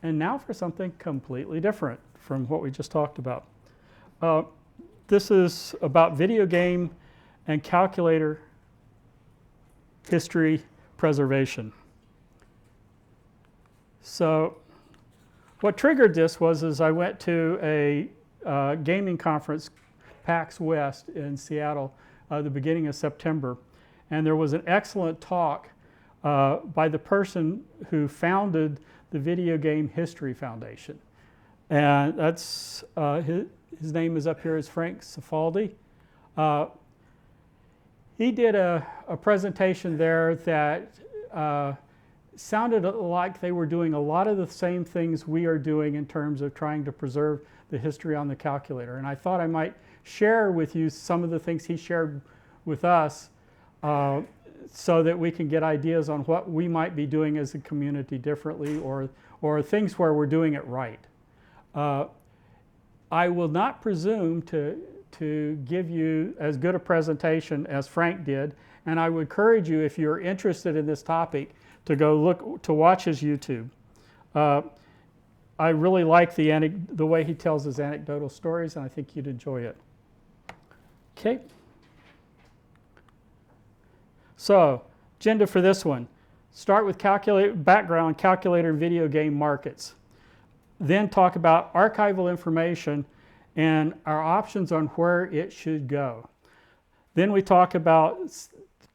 And now for something completely different from what we just talked about. This is about video game and calculator history preservation. So what triggered this was I went to a gaming conference, PAX West in Seattle, the beginning of September. And there was an excellent talk by the person who founded the Video Game History Foundation. And that's, his name is up here, is Frank Cifaldi. He did a presentation there that sounded like they were doing a lot of the same things we are doing in terms of trying to preserve the history on the calculator. And I thought I might share with you some of the things he shared with us so that we can get ideas on what we might be doing as a community differently or things where we're doing it right. I will not presume to give you as good a presentation as Frank did, and I would encourage you, if you're interested in this topic, to go to watch his YouTube. I really like the way he tells his anecdotal stories, and I think you'd enjoy it. Okay. So, agenda for this one. Start with background, calculator and video game markets. Then talk about archival information and our options on where it should go. Then we talk about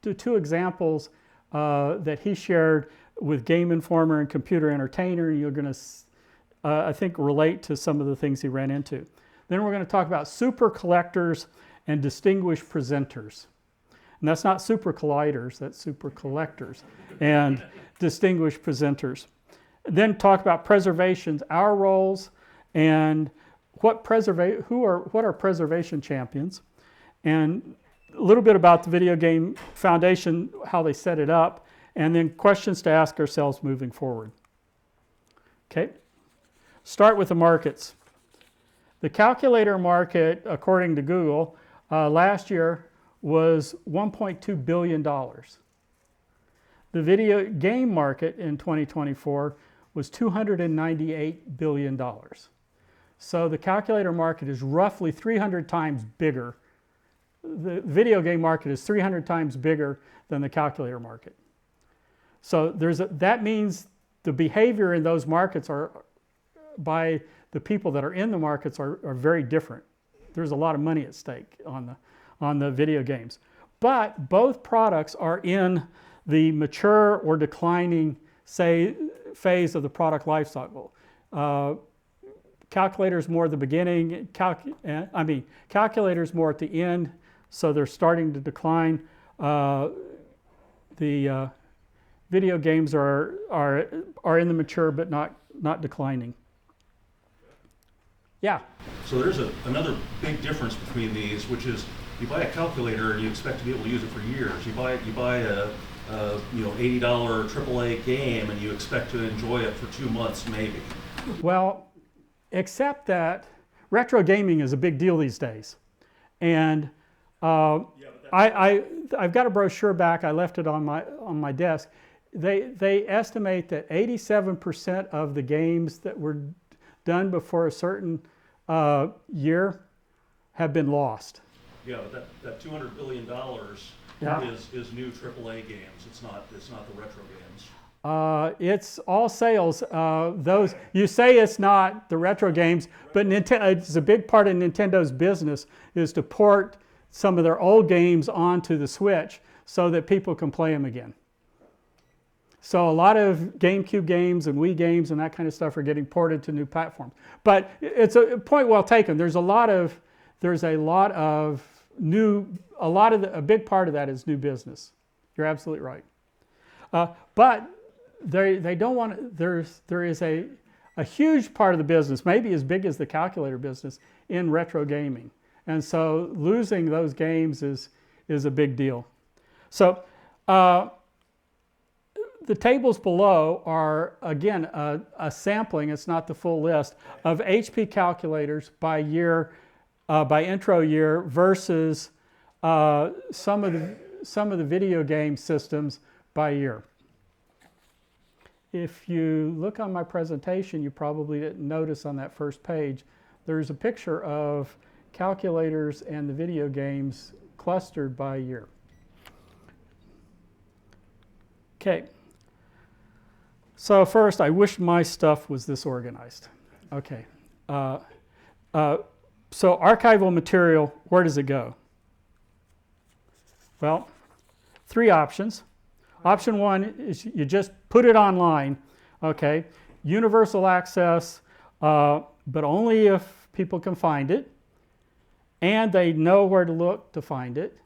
the two examples that he shared with Game Informer and Computer Entertainer. You're going to, I think, relate to some of the things he ran into. Then we're going to talk about super collectors and distinguished presenters. And that's not super colliders, that's super collectors and distinguished presenters. Then talk about preservations, our roles, and what are preservation champions, and a little bit about the Video Game Foundation, how they set it up, and then questions to ask ourselves moving forward. Okay, start with the markets. The calculator market, according to Google, last year was $1.2 billion. The video game market in 2024 was $298 billion. So the calculator market is roughly 300 times bigger. The video game market is 300 times bigger than the calculator market. So that means the behavior in those markets by the people that are in the markets are very different. There's a lot of money at stake on the video games. But both products are in the mature or declining phase of the product life cycle. Calculators more at the beginning, calculators more at the end, so they're starting to decline. The video games are in the mature but not declining. Yeah? So there's another big difference between these, which is you buy a calculator and you expect to be able to use it for years. You buy a $80 AAA game and you expect to enjoy it for 2 months maybe. Well, except that retro gaming is a big deal these days. And I've got a brochure back. I left it on my desk. They estimate that 87% of the games that were done before a certain year have been lost. Yeah, but that $200 billion is new AAA games. It's not the retro games. It's all sales. Those you say it's not the retro games, but it's a big part of Nintendo's business is to port some of their old games onto the Switch so that people can play them again. So a lot of GameCube games and Wii games and that kind of stuff are getting ported to new platforms. But it's a point well taken. A big part of that is new business. You're absolutely right. But they don't want. There is a huge part of the business, maybe as big as the calculator business, in retro gaming, and so losing those games is a big deal. So. The tables below are, again, a sampling, it's not the full list, of HP calculators by year, by intro year versus some of the video game systems by year. if you look on my presentation, you probably didn't notice on that first page, there's a picture of calculators and the video games clustered by year. Okay. So first, I wish my stuff was this organized. Okay. So archival material, where does it go? Well, 3 options. Option 1 is you just put it online, okay? Universal access, but only if people can find it, and they know where to look to find it,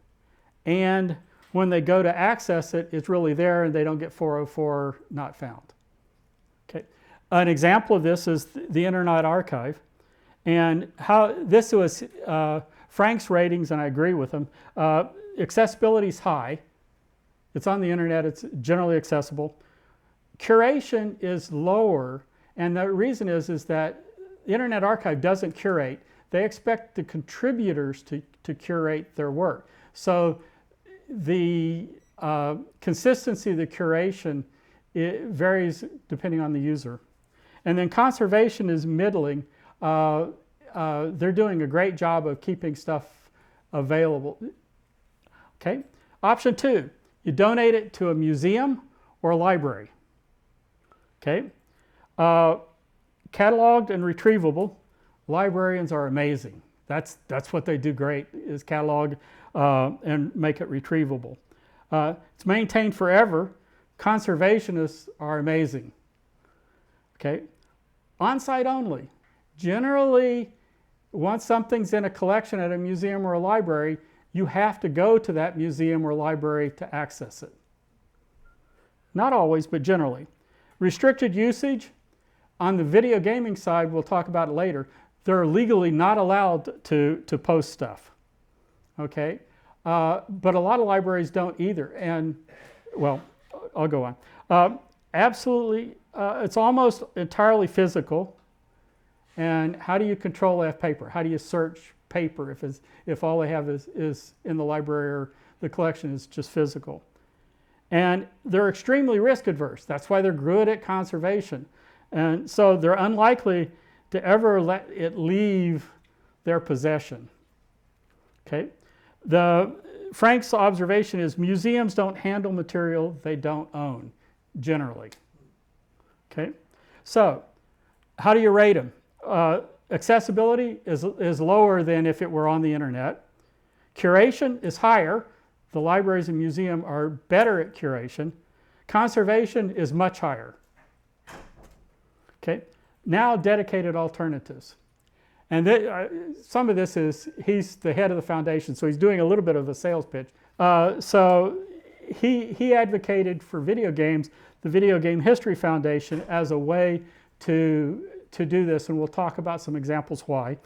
and when they go to access it, it's really there and they don't get 404 not found. Okay. An example of this is the Internet Archive, and how this was Frank's ratings, and I agree with him. Accessibility is high. It's on the internet, it's generally accessible. Curation is lower, and the reason is that the Internet Archive doesn't curate. They expect the contributors to curate their work. So the consistency of the curation, it varies depending on the user. And then conservation is middling. They're doing a great job of keeping stuff available. Okay. Option 2, you donate it to a museum or a library. Okay. Cataloged and retrievable. Librarians are amazing. That's what they do great, is catalog and make it retrievable. It's maintained forever. Conservationists are amazing. Okay. On-site only. Generally, once something's in a collection at a museum or a library, you have to go to that museum or library to access it. Not always, but generally. Restricted usage. On the video gaming side, we'll talk about it later, they're legally not allowed to post stuff. Okay? But a lot of libraries don't either. And, well, I'll go on. Absolutely, it's almost entirely physical. And how do you control that paper? How do you search paper if all they have is in the library or the collection is just physical? And they're extremely risk adverse. That's why they're good at conservation. And so they're unlikely to ever let it leave their possession. Okay? Frank's observation is museums don't handle material they don't own, generally. Okay? So, how do you rate them? Accessibility is lower than if it were on the internet. Curation is higher. The libraries and museums are better at curation. Conservation is much higher. Okay, now dedicated alternatives. And some of this is, he's the head of the foundation, so he's doing a little bit of a sales pitch. So he advocated for video games, the Video Game History Foundation, as a way to do this, and we'll talk about some examples why.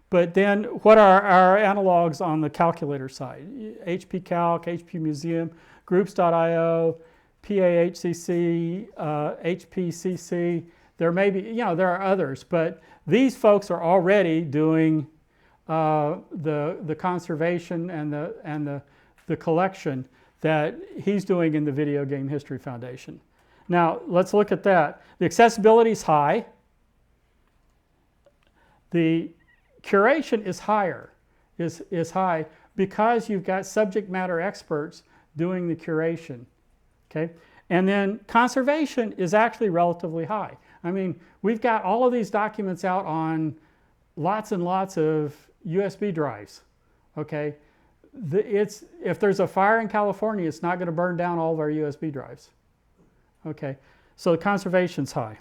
But then what are our analogs on the calculator side? hpcalc, HP Museum, groups.io, PAHCC, HPCC. There may be, there are others, but these folks are already doing the conservation and the collection that he's doing in the Video Game History Foundation. Now, let's look at that. The accessibility is high. The curation is higher, is high because you've got subject matter experts doing the curation. Okay? And then conservation is actually relatively high. I mean, we've got all of these documents out on lots and lots of USB drives. Okay? If there's a fire in California, it's not going to burn down all of our USB drives. Okay? So the conservation's high.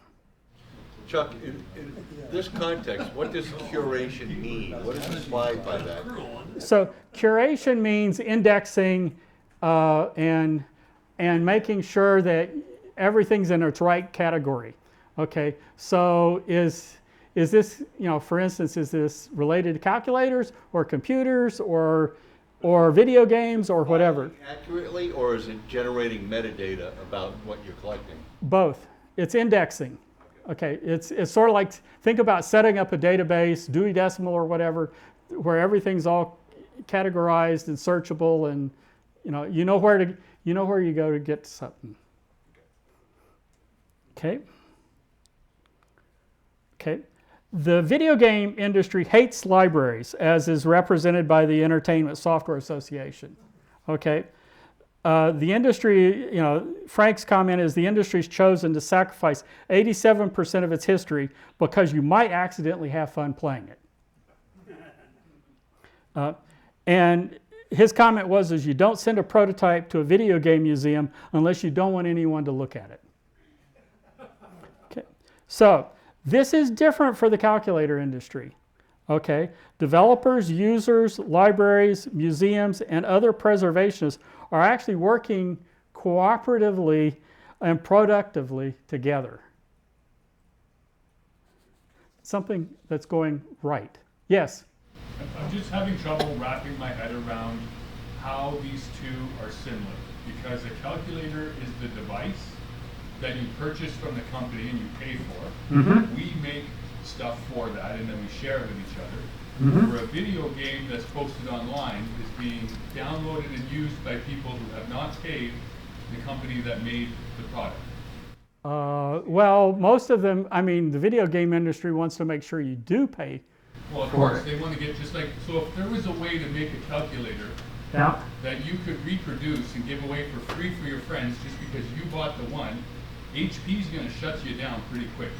Chuck, in this context, what does curation mean? What is implied by that? So curation means indexing and making sure that everything's in its right category. Okay, so is this, for instance, is this related to calculators or computers or video games or whatever? Accurately, or is it generating metadata about what you're collecting? Both. It's indexing. Okay, it's sort of like, think about setting up a database, Dewey Decimal or whatever, where everything's all categorized and searchable, and you know where you go to get something. Okay. Okay. The video game industry hates libraries, as is represented by the Entertainment Software Association. Okay. The industry, Frank's comment is the industry's chosen to sacrifice 87% of its history because you might accidentally have fun playing it. And his comment was, you don't send a prototype to a video game museum unless you don't want anyone to look at it. Okay. So this is different for the calculator industry. Okay. Developers, users, libraries, museums, and other preservationists are actually working cooperatively and productively together. Something that's going right. Yes? I'm just having trouble wrapping my head around how these two are similar, because a calculator is the device that you purchase from the company and you pay for. Mm-hmm. We make stuff for that and then we share it with each other. Mm-hmm. Where a video game that's posted online is being downloaded and used by people who have not paid the company that made the product. Well, most of them, the video game industry wants to make sure you do pay. Well, of course, they want to get just like, so if there was a way to make a calculator that you could reproduce and give away for free for your friends just because you bought the one, HP's going to shut you down pretty quick.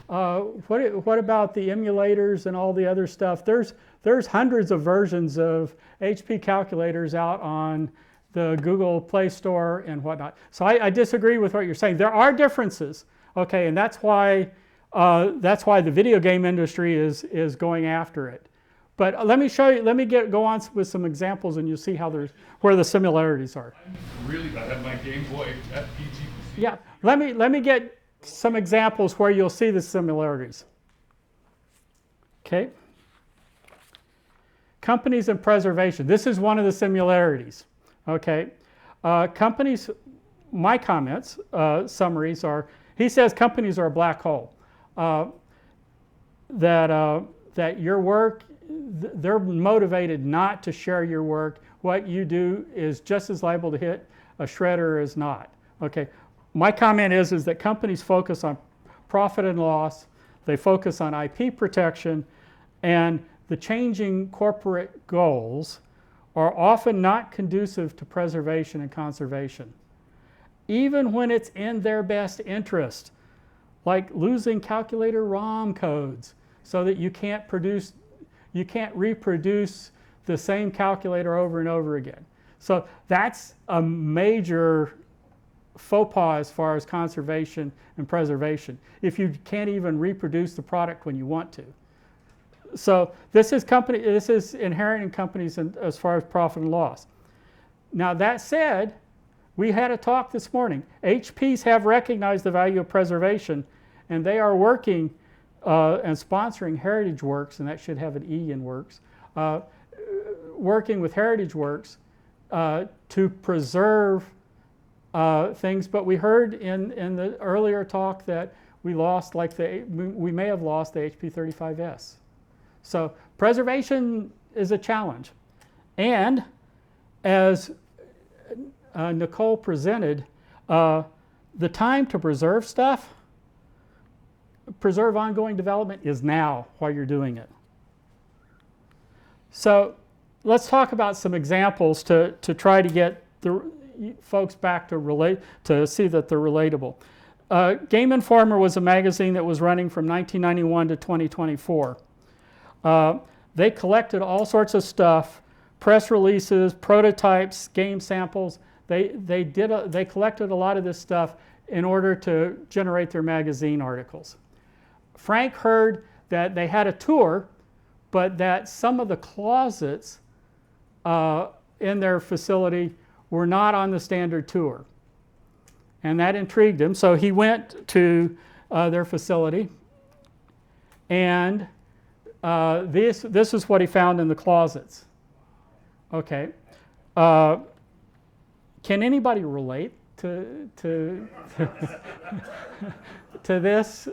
What about the emulators and all the other stuff? There's hundreds of versions of HP calculators out on the Google Play Store and whatnot. So I disagree with what you're saying. There are differences, okay, and that's why the video game industry is going after it. But let me show you. Let me go on with some examples, and you'll see where the similarities are. I have my Game Boy FPGA. Yeah, let me get some examples where you'll see the similarities. Okay. Companies and preservation. This is one of the similarities. Okay. Companies, my comments, summaries are, he says companies are a black hole. That your work, they're motivated not to share your work. What you do is just as liable to hit a shredder as not. Okay. My comment is that companies focus on profit and loss, they focus on IP protection, and the changing corporate goals are often not conducive to preservation and conservation, even when it's in their best interest, like losing calculator ROM codes so that you can't reproduce the same calculator over and over again. So that's a major faux pas as far as conservation and preservation, if you can't even reproduce the product when you want to. So this is inherent in companies as far as profit and loss. Now that said, we had a talk this morning. HPs have recognized the value of preservation, and they are working and sponsoring Heritage Works, and that should have an E in Works, working with Heritage Works to preserve things, but we heard in the earlier talk that we may have lost the HP35S. So preservation is a challenge. And as Nicole presented, the time to preserve stuff, preserve ongoing development, is now while you're doing it. So let's talk about some examples to try to get the folks back to see that they're relatable. Game Informer was a magazine that was running from 1991 to 2024. They collected all sorts of stuff, press releases, prototypes, game samples. They collected a lot of this stuff in order to generate their magazine articles. Frank heard that they had a tour, but that some of the closets in their facility were not on the standard tour. And that intrigued him, so he went to their facility, and this is what he found in the closets. Okay. Can anybody relate to this?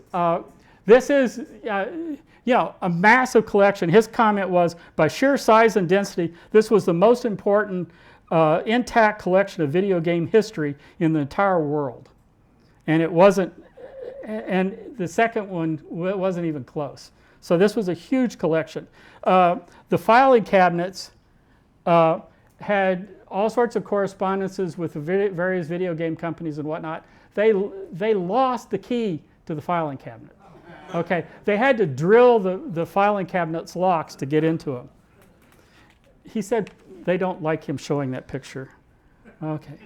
This is a massive collection. His comment was, by sheer size and density, this was the most important intact collection of video game history in the entire world. And it wasn't and the second one wasn't even close. So this was a huge collection. The filing cabinets had all sorts of correspondences with the various video game companies and whatnot. They lost the key to the filing cabinet. Okay, they had to drill the filing cabinet's locks to get into them. He said they don't like him showing that picture. Okay,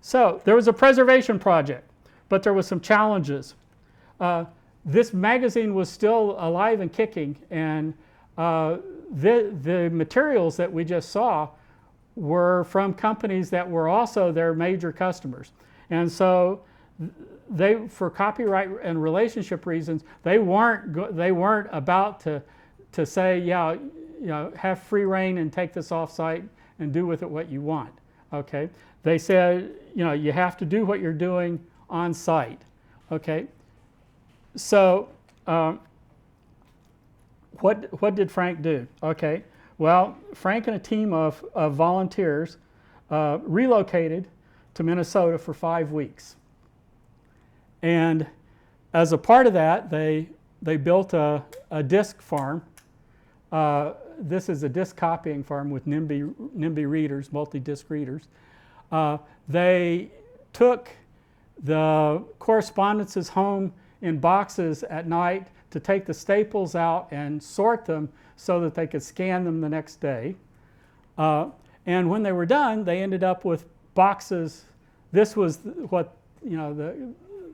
so there was a preservation project, but there was some challenges. This magazine was still alive and kicking, and the materials that we just saw were from companies that were also their major customers. And so they, for copyright and relationship reasons, they weren't about to say, yeah, you know, have free reign and take this off site and do with it what you want. Okay, they said, you know, you have to do what you're doing on site. Okay, so what did Frank do? Okay, well, Frank and a team of volunteers relocated to Minnesota for 5 weeks. And as a part of that, they built a disk farm. This is a disk copying farm with NIMBY readers, multi-disk readers. They took the correspondences home in boxes at night to take the staples out and sort them so that they could scan them the next day. And when they were done, they ended up with boxes. This was what, you know,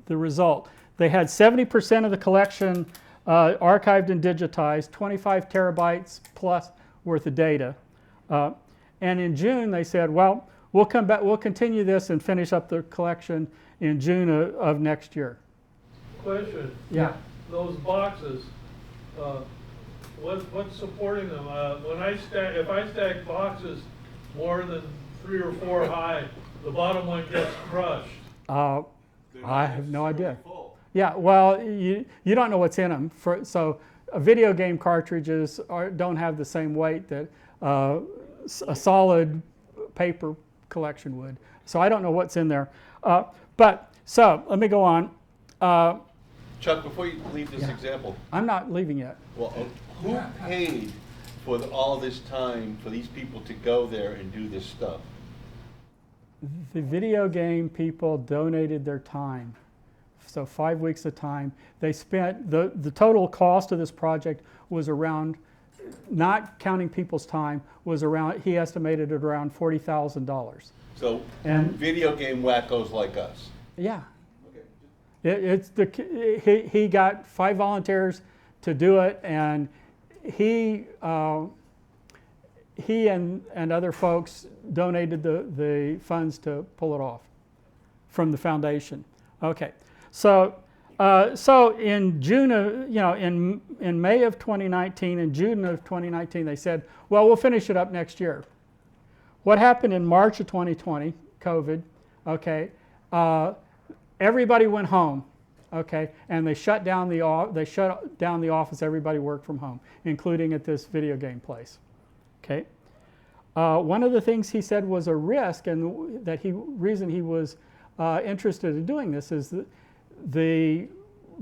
the result. They had 70% of the collection archived and digitized, 25 terabytes plus worth of data. And in June, they said, well, we'll come back, we'll continue this and finish up the collection in June of next year. Question. Yeah. Those boxes, what's supporting them? If I stack boxes more than 3 or 4 high, the bottom one gets crushed. I have no idea. Yeah, well, you don't know what's in them. So video game cartridges don't have the same weight that a solid paper collection would. So I don't know what's in there. So let me go on. Chuck, before you leave this example, I'm not leaving yet. well, who paid for all this time for these people to go there and do this stuff? The video game people donated their time. So 5 weeks of time. They spent, the total cost of this project was around, not counting people's time, was around, he estimated it around $40,000. So, And- video game wackos like us. Yeah. Okay. He got 5 volunteers to do it, and he and other folks donated the funds to pull it off from the foundation. Okay, so in June of, in May of 2019 and June of 2019, they said, well, we'll finish it up next year. What happened in March of 2020, COVID, okay, everybody went home, okay, and they shut down the office. Everybody worked from home, including at this video game place, okay. One of the things he said was a risk, and that reason he was interested in doing this is that the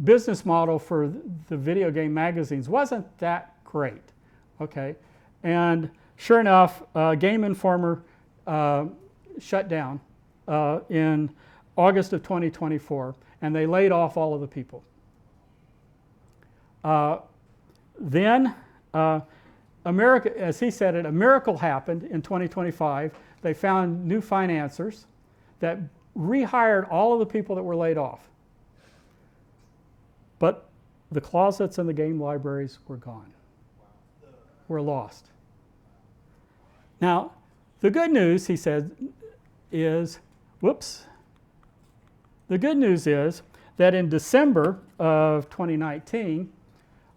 business model for the video game magazines wasn't that great, okay, and sure enough, Game Informer shut down in August of 2024, and they laid off all of the people. Then, America, as he said it, a miracle happened in 2025. They found new financiers that rehired all of the people that were laid off. But the closets and the game libraries were gone, were lost. Now, the good news, he said, is, the good news is that in December of 2019,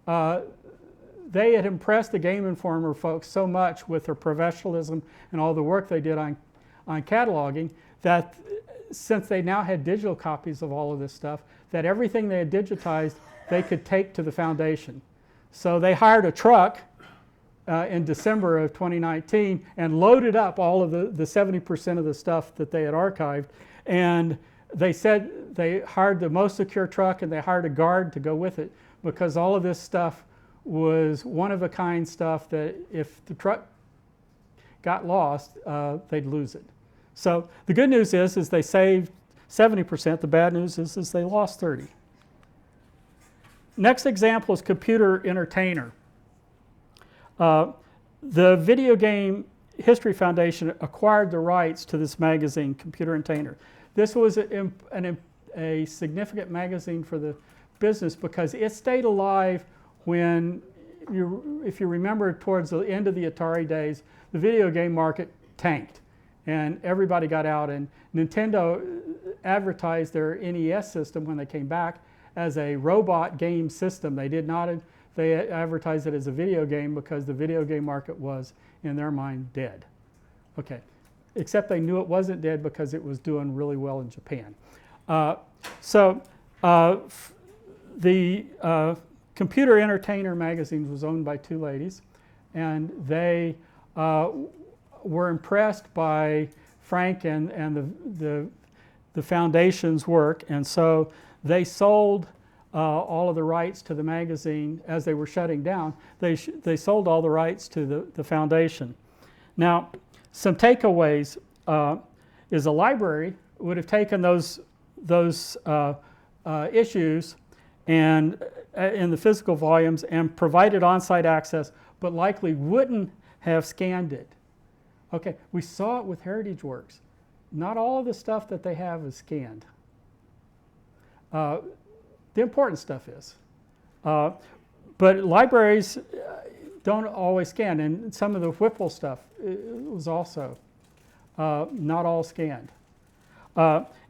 they had impressed the Game Informer folks so much with their professionalism and all the work they did on cataloging that since they now had digital copies of all of this stuff, that everything they had digitized they could take to the foundation. So they hired a truck in December of 2019 and loaded up all of the 70% of the stuff that they had archived, and they said they hired the most secure truck and they hired a guard to go with it because all of this stuff was one-of-a-kind stuff that if the truck got lost, they'd lose it. So the good news is they saved 70%. The bad news is they lost 30. Next example is Computer Entertainer. The Video Game History Foundation acquired the rights to this magazine, Computer Entertainer. This was a significant magazine for the business because it stayed alive when, if you remember, towards the end of the Atari days, the video game market tanked and everybody got out, and Nintendo advertised their NES system when they came back as a robot game system. They did not, they advertised it as a video game because the video game market was, in their mind, dead. Okay, except they knew it wasn't dead because it was doing really well in Japan. The Computer Entertainer magazine was owned by two ladies, and they were impressed by Frank and the foundation's work, and so they sold all of the rights to the magazine as they were shutting down. They sold all the rights to the foundation. Now, some takeaways is a library would have taken those issues and in the physical volumes and provided on-site access, but likely wouldn't have scanned it. Okay, we saw it with Heritage Works. Not all of the stuff that they have is scanned. The important stuff is. But libraries don't always scan, and some of the Whipple stuff was also not all scanned.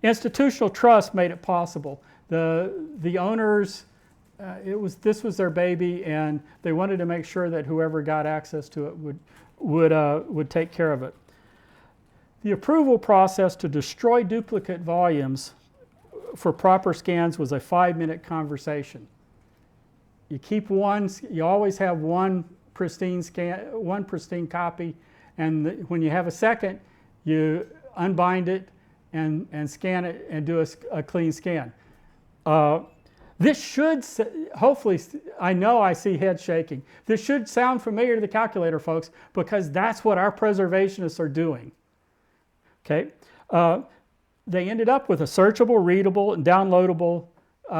Institutional trust made it possible. The owners, this was their baby, and they wanted to make sure that whoever got access to it would take care of it. The approval process to destroy duplicate volumes for proper scans was a 5-minute conversation. You keep one, you always have one pristine copy, and when you have a second, you unbind it and scan it and do a clean scan. This should, hopefully, I know I see heads shaking. This should sound familiar to the calculator folks because that's what our preservationists are doing. Okay. They ended up with a searchable, readable, and downloadable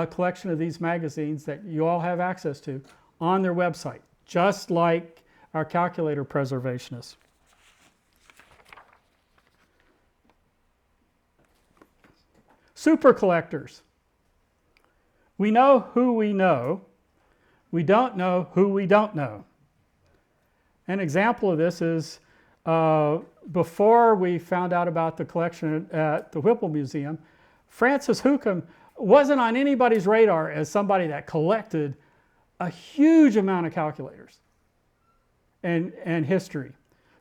collection of these magazines that you all have access to on their website, just like our calculator preservationists. Super collectors. We know who we know. We don't know who we don't know. An example of this is before we found out about the collection at the Whipple Museum, Francis Hookham wasn't on anybody's radar as somebody that collected a huge amount of calculators and history.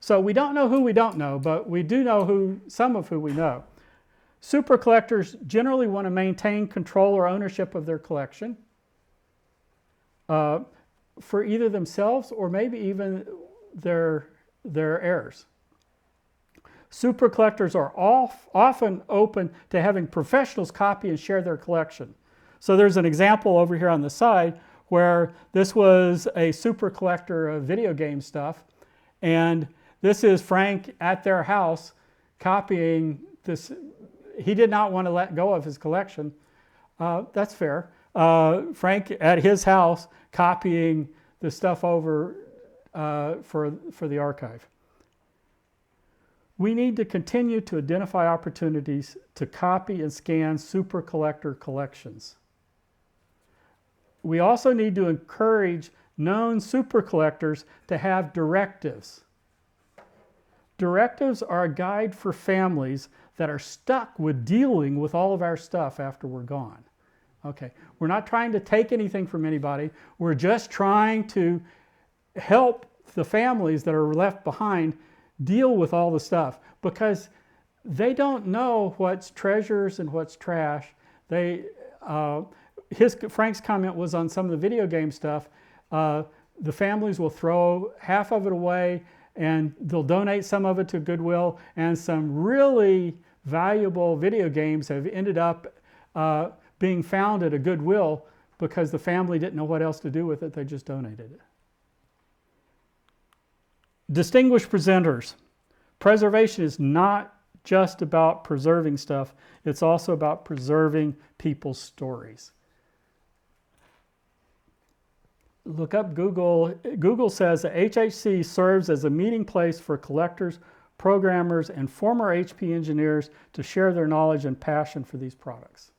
So we don't know who we don't know, but we do know some of who we know. Super collectors generally want to maintain control or ownership of their collection for either themselves or maybe even their heirs. Super collectors are often open to having professionals copy and share their collection. So there's an example over here on the side where this was a super collector of video game stuff, and this is Frank at their house copying this. He did not want to let go of his collection. That's fair. Frank at his house copying the stuff over for the archive. We need to continue to identify opportunities to copy and scan super collector collections. We also need to encourage known super collectors to have directives. Directives are a guide for families that are stuck with dealing with all of our stuff after we're gone. Okay, we're not trying to take anything from anybody. We're just trying to help the families that are left behind deal with all the stuff because they don't know what's treasures and what's trash. Frank's comment was on some of the video game stuff. The families will throw half of it away and they'll donate some of it to Goodwill, and some really valuable video games have ended up being found at a Goodwill because the family didn't know what else to do with it. They just donated it. Distinguished presenters. Preservation is not just about preserving stuff. It's also about preserving people's stories. Look up Google. Google says that HHC serves as a meeting place for collectors, programmers, and former HP engineers to share their knowledge and passion for these products.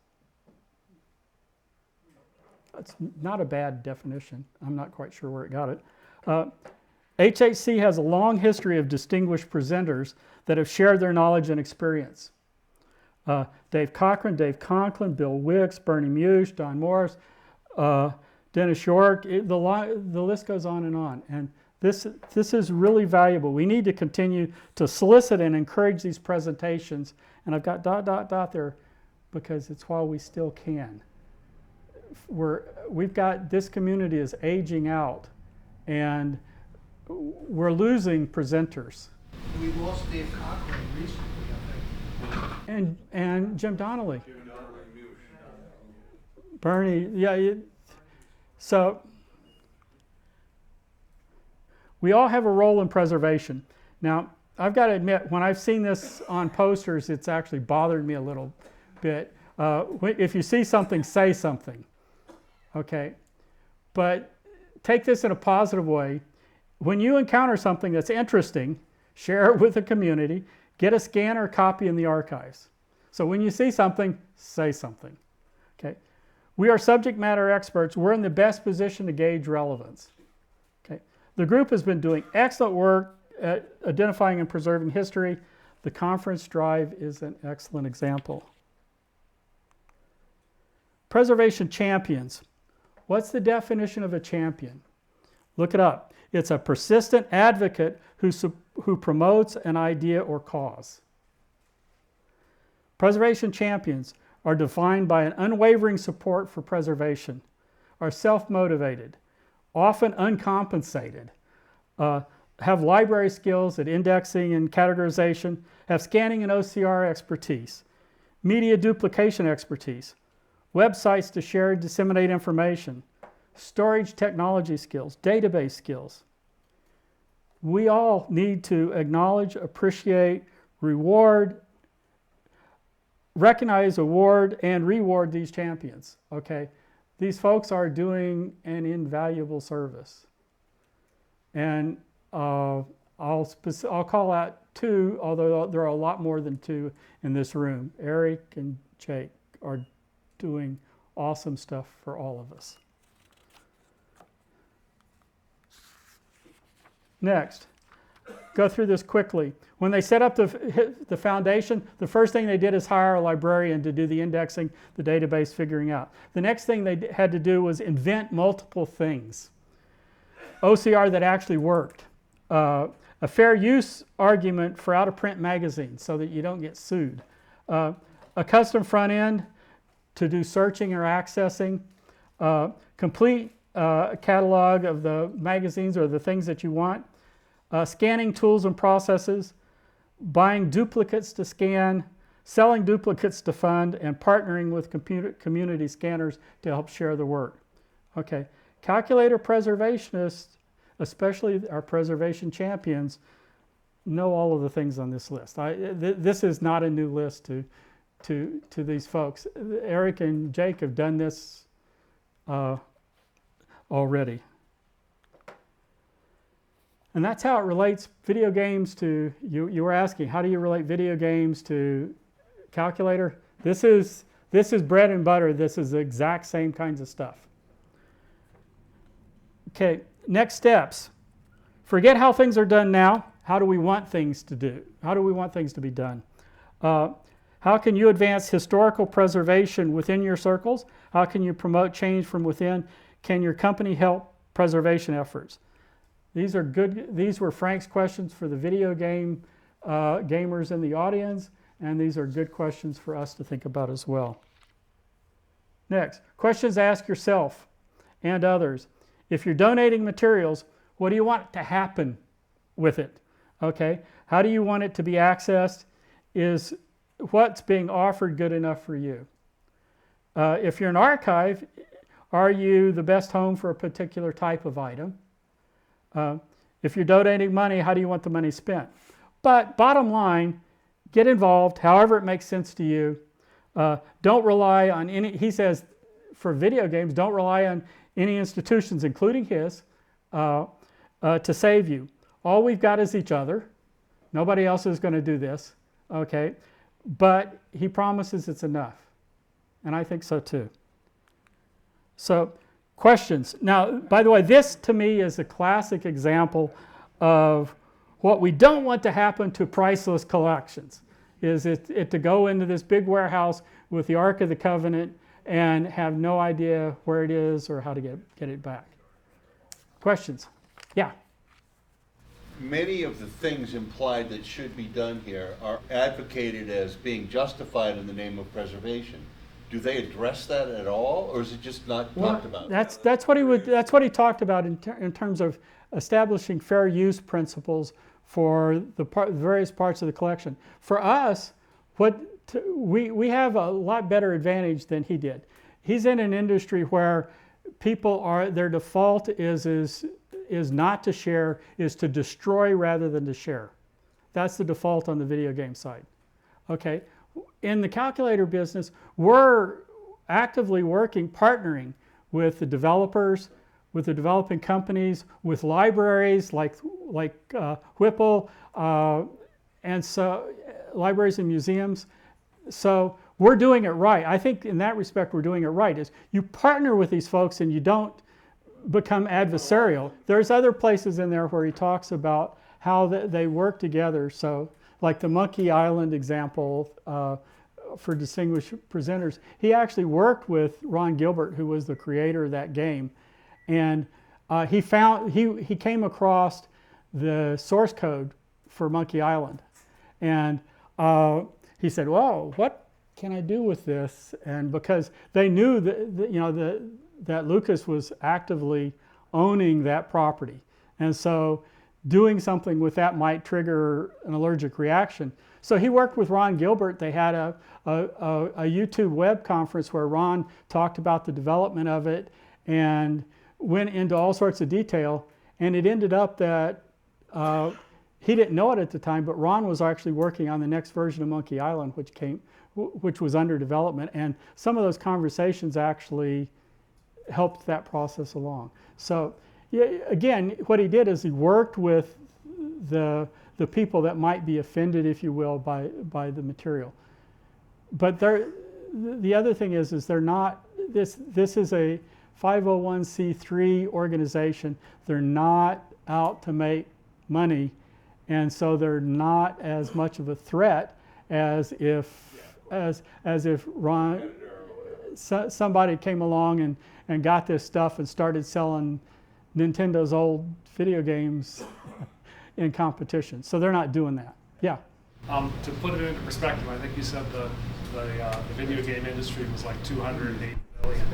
That's not a bad definition. I'm not quite sure where it got it. HHC has a long history of distinguished presenters that have shared their knowledge and experience. Dave Cochran, Dave Conklin, Bill Wicks, Bernie Mush, Don Morris, Dennis York, the list goes on. And this is really valuable. We need to continue to solicit and encourage these presentations. And I've got ... there because it's while we still can. We've got, this community is aging out and we're losing presenters. We lost Dave Cochran recently, I think. And Jim Donnelly. Bernie, yeah. So we all have a role in preservation. Now, I've got to admit, when I've seen this on posters, it's actually bothered me a little bit. If you see something, say something. Okay? But take this in a positive way. When you encounter something that's interesting, share it with the community, get a scan or a copy in the archives. So when you see something, say something. Okay? We are subject matter experts. We're in the best position to gauge relevance. Okay? The group has been doing excellent work at identifying and preserving history. The conference drive is an excellent example. Preservation champions. What's the definition of a champion? Look it up. It's a persistent advocate who promotes an idea or cause. Preservation champions are defined by an unwavering support for preservation, are self-motivated, often uncompensated, have library skills at indexing and categorization, have scanning and OCR expertise, media duplication expertise, websites to share and disseminate information, storage technology skills, database skills. We all need to acknowledge, appreciate, reward, recognize, award, and reward these champions, okay? These folks are doing an invaluable service. And I'll call out two, although there are a lot more than two in this room. Eric and Jake are doing awesome stuff for all of us. Next, go through this quickly. When they set up the foundation, the first thing they did is hire a librarian to do the indexing, the database figuring out. The next thing they had to do was invent multiple things. OCR that actually worked. A fair use argument for out-of-print magazines so that you don't get sued. A custom front end to do searching or accessing. Complete catalog of the magazines or the things that you want. Scanning tools and processes, buying duplicates to scan, selling duplicates to fund, and partnering with community scanners to help share the work. Okay, calculator preservationists, especially our preservation champions, know all of the things on this list. This is not a new list to these folks. Eric and Jake have done this already. And that's how it relates video games to, you were asking, how do you relate video games to calculator? This is bread and butter. This is the exact same kinds of stuff. Okay, next steps. Forget how things are done now. How do we want things to do? How do we want things to be done? How can you advance historical preservation within your circles? How can you promote change from within? Can your company help preservation efforts? These are good. These were Frank's questions for the video game gamers in the audience, and these are good questions for us to think about as well. Next, questions to ask yourself and others. If you're donating materials, what do you want to happen with it? Okay, how do you want it to be accessed? Is what's being offered good enough for you? If you're an archive, are you the best home for a particular type of item? If you're donating money, how do you want the money spent? But bottom line, get involved however it makes sense to you. Don't rely on any, he says, for video games, don't rely on any institutions, including his, to save you. All we've got is each other. Nobody else is going to do this, okay? But he promises it's enough. And I think so too. So, questions. Now, by the way, this to me is a classic example of what we don't want to happen to priceless collections, is it to go into this big warehouse with the Ark of the Covenant and have no idea where it is or how to get it back. Questions? Yeah. Many of the things implied that should be done here are advocated as being justified in the name of preservation. Do they address that at all, or is it just not talked about? That's what he talked about in terms of establishing fair use principles for the various parts of the collection. For us, we have a lot better advantage than he did. He's in an industry where people their default is not to share, is to destroy rather than to share. That's the default on the video game side. Okay. In the calculator business, we're actively partnering with the developers, with the developing companies, with libraries like Whipple, and so libraries and museums. So we're doing it right. I think in that respect we're doing it right. Is you partner with these folks and you don't become adversarial. There's other places in there where he talks about how they work together. So like the Monkey Island example for distinguished presenters, he actually worked with Ron Gilbert, who was the creator of that game, and he came across the source code for Monkey Island, and he said, "Whoa, what can I do with this?" And because they knew that Lucas was actively owning that property, and so doing something with that might trigger an allergic reaction. So he worked with Ron Gilbert. They had a YouTube web conference where Ron talked about the development of it and went into all sorts of detail. And it ended up that he didn't know it at the time, but Ron was actually working on the next version of Monkey Island, which was under development. And some of those conversations actually helped that process along. So yeah, again, what he did is he worked with the people that might be offended, if you will, by the material. But the other thing is they're not. This is a 501c3 organization. They're not out to make money, and so they're not as much of a threat as if somebody came along and got this stuff and started selling Nintendo's old video games in competition. So they're not doing that. Yeah. To put it into perspective, I think you said the video game industry was like 280 billion.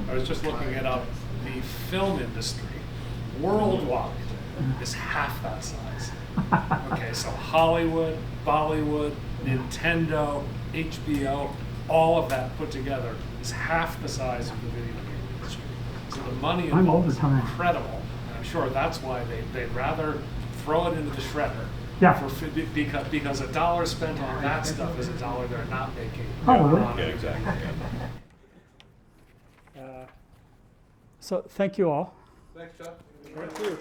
I was just looking it up. The film industry worldwide is half that size. Okay, so Hollywood, Bollywood, Nintendo, HBO, all of that put together is half the size of the video game industry. So the money involved is incredible, and I'm sure that's why they'd rather throw it into the shredder. Yeah. Because $1 spent on that stuff is $1 they're not making. Probably. Yeah, exactly. So thank you all. Thanks, Chuck. Thank you.